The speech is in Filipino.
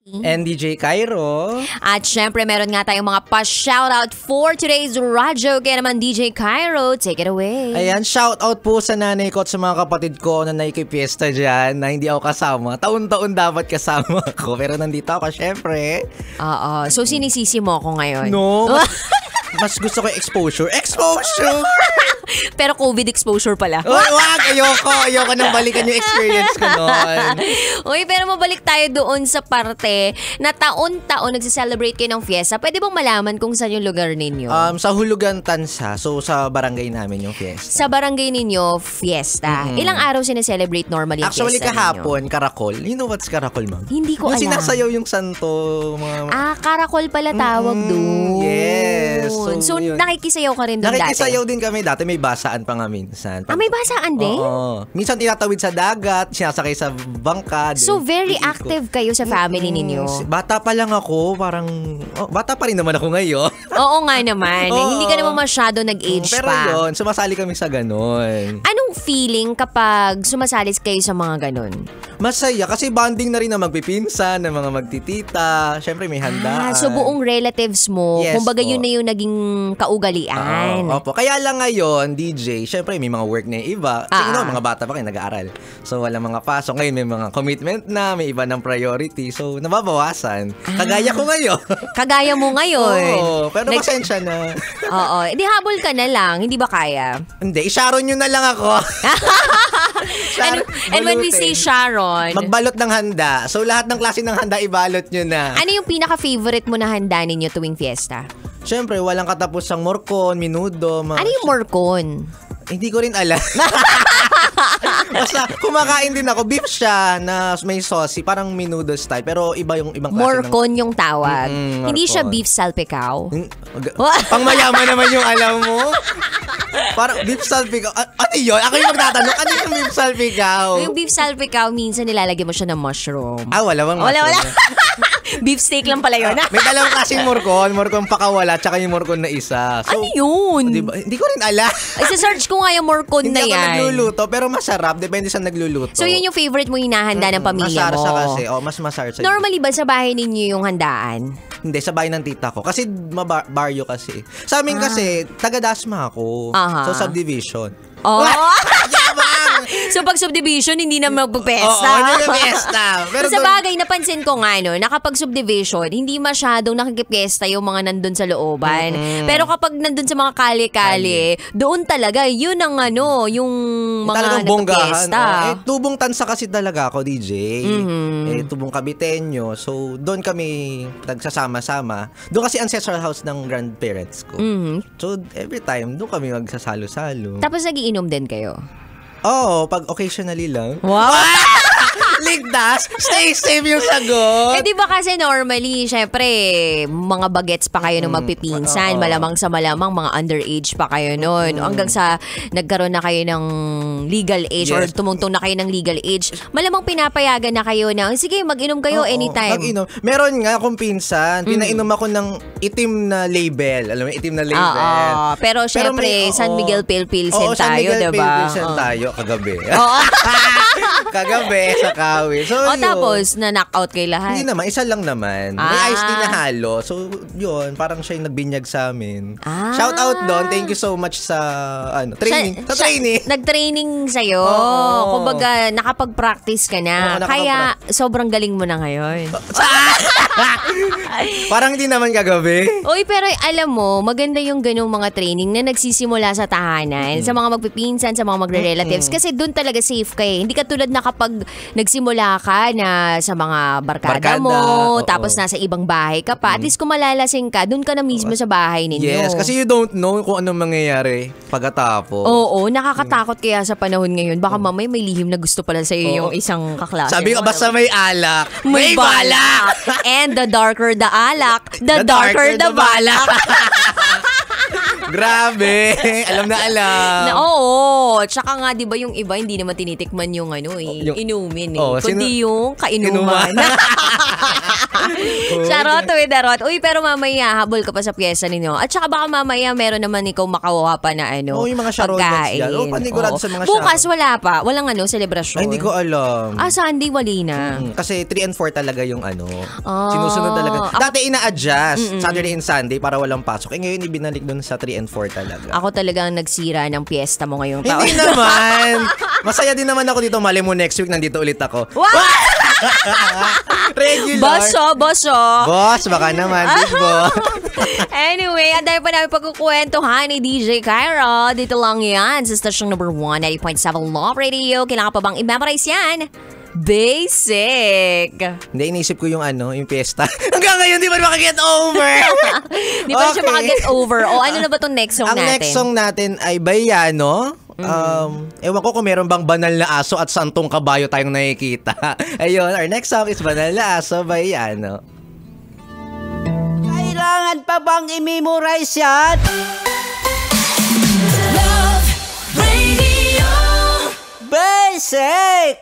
And DJ Cairo. At syempre, meron nga tayong mga pa-shoutout for today's radyo. Kaya naman, DJ Cairo, take it away. Ayan, shoutout po sa nanay ko at sa mga kapatid ko na nakikipiesta dyan na hindi ako kasama. Taon-taon dapat kasama ako. Pero nandito ako, syempre. Oo. So, sinisisi mo ako ngayon? No. Mas gusto ko yung exposure. Exposure! Pero COVID exposure pala. Wag! Ayoko nang balikan yung experience ko noon. Uy, pero mabalik tayo doon sa parte na taon-taon nagsiselebrate kayo ng fiesta. Pwede bang malaman kung saan yung lugar ninyo? Sa Hulugan, Tansa. So, sa barangay namin yung fiesta. Sa barangay ninyo, fiesta. Ilang araw sineselebrate normally yung Actually, fiesta kahapon, ninyo? Karakol. You know what's Karakol, ma'am? Hindi ko alam. Yung sinasayaw yung santo. Karakol pala tawag doon. Yes. So nakikisayaw ka rin doon dati? Nakikisayaw din kami. Dati may basaan pa nga minsan. May basaan din? Oo. Minsan tinatawid sa dagat, sinasakay sa bangka. So very active kayo sa family ninyo? Bata pa lang ako, parang, bata pa rin naman ako ngayon. Oo nga naman. Hindi ka naman masyado nag-age pero pa. Pero yun, sumasali kami sa ganun. Anong feeling kapag sumasali kayo sa mga ganun? Masaya, kasi bonding na rin na magpipinsan, ng mga magtitita. Siyempre may handaan. So buong relatives mo, yes, kumbaga po. Yun na yung naging kaugalian. Opo. Kaya lang ngayon, DJ, syempre may mga work na yung iba. Kasi mga bata pa kayo nag-aaral. So walang mga pasok. Ngayon may mga commitment na, may iba ng priority. So nababawasan. Kagaya ko ngayon. Kagaya mo ngayon. Oo, pero pasensya na. Oo. Di habol ka na lang. Hindi ba kaya? Hindi, i-Sharon nyo na lang ako. And when we say Sharon, magbalot ng handa. So lahat ng klase ng handa, ibalot nyo na. Ano yung pinaka-favorite mo na handa ninyo tuwing fiesta? Siyempre, walang katapusang morcon, minudo. Ano yung morcon? Hindi ko rin alam. Basta kumakain din ako. Beef siya na may saucy, parang menudo style. Pero iba yung ibang klase morcon yung tawag. Hindi morcon. siya beef salpicao. Pangmayaman naman yung alam mo. Parang beef salpicao. Ano yun? Ako yung magtatanong. Ano yung beef salpicao? Yung beef salpicao, minsan nilalagyan mo siya ng mushroom. Wala bang mushroom? Wala. Beef steak lang pala yun. May dalawang kasing morcon. Morcon pakawala, tsaka yung morcon na isa. So, ano yun? Diba? Hindi ko rin alam. Isa-search ko nga yung morcon na yan. Hindi ako nagluluto, pero masarap. Depende sa nagluluto. So, yun yung favorite mo hinahanda ng pamilya mo? Masarsa kasi. Mas masarsa. Normally ba sa bahay ninyo yung handaan? Hindi, sa bahay ng tita ko. Kasi baryo kasi. Sa amin kasi, taga-Dasma ako. So, subdivision. So, pag subdivision, hindi na magpapesta. Oo, hindi na pesta. Pero sa bagay, napansin ko nga, na kapag subdivision, hindi masyadong nakikipesta yung mga nandun sa looban. Pero kapag nandun sa mga kali-kali, doon talaga, yun ang yung mga nagpapesta. Tubong Tansa kasi talaga ako, DJ. Tubong Caviteño. So, doon kami nagsasama-sama. Doon kasi ancestral house ng grandparents ko. So, every time, doon kami magsasalo-salo. Tapos nagiinom din kayo? Pag occasionally lang. Wow! Ligtas, stay safe yung sagot. Di ba kasi normally, syempre, mga bagets pa kayo nung magpipinsan. Malamang sa malamang, mga underage pa kayo nun. Hanggang sa nagkaroon na kayo ng legal age or tumungtong na kayo ng legal age. Malamang pinapayagan na kayo na, sige, mag-inom kayo anytime. Mag-inom. Meron nga akong pinsan, pinainom ako ng itim na label. Alam mo, itim na label. Pero syempre, San Miguel Pale Pilsen tayo, diba? San Miguel Pale Pilsen tayo kagabi. Kagabi sa Kawi. So, tapos, na-knockout kay lahat? Hindi naman, isa lang naman. May iced tea na halo. So, yun, parang siya yung nagbinyag sa amin. Shout out doon. Thank you so much sa training. Training. Nag-training sa'yo. Kumbaga, nakapag-practice ka na. Kaya, sobrang galing mo na ngayon. Parang hindi naman kagabi. Uy, pero alam mo, maganda yung ganung mga training na nagsisimula sa tahanan, sa mga magpipinsan, sa mga magre-relatives. Kasi doon talaga safe ka eh. Hindi ka tulad na kapag nagsimula ka na sa mga barkada mo, tapos nasa ibang bahay ka pa. At least kung malalasing ka, doon ka na mismo sa bahay ninyo. Yes, kasi you don't know kung anong mangyayari pagkatapos. Oo, nakakatakot kaya sa panahon ngayon. Baka mamay may lihim na gusto pala sa'yo yung isang kaklase. Sabi ko, basta may alak, may balak! And the darker the alak, the darker the balak. Grabe. Alam na alam. Oo. Tsaka nga, di ba yung iba, hindi naman tinitikman yung inumin eh. Kundi yung kainuman. Charot, darot. Uy, pero mamaya, habol ka pa sa pyesa ninyo. At saka baka mamaya, meron naman ikaw makawawa pa na yung mga Sharon pagkain. dyan. Panigurado sa mga Bukas, wala pa. Walang celebration. Ay, hindi ko alam. Sunday, wali na. Kasi 3 and 4 talaga yung sinusunod talaga. Dati ina-adjust, Saturday and Sunday para walang pasok. Ngayon ibinalik dun sa 3 and 4 talaga. Ako talagang nagsira ng piyesta mo ngayong taon. Hindi naman. Masaya din naman ako dito. Mali mo next week, nandito ulit ako. Wow! Regular. Boss, baka naman, diba? Anyway, ang dahil pa namin pagkukwentuhan ni DJ Kyra. Dito lang yan sa station number 1, 90.7 Love Radio. Kailangan pa bang i-memorize yan? Basic. Hindi, inisip ko yung piyesta. Hanggang ngayon, di ba makaget over? Di ba siya makaget over? O ano na ba itong next song natin? Ang next song natin ay Bayano. Ewan ko kung meron bang banal na aso at santong kabayo tayong nakikita. Ayun, our next song is Banal na Aso, Bayano. Kailangan pa bang i-memorize yan? Love Radio. Basic!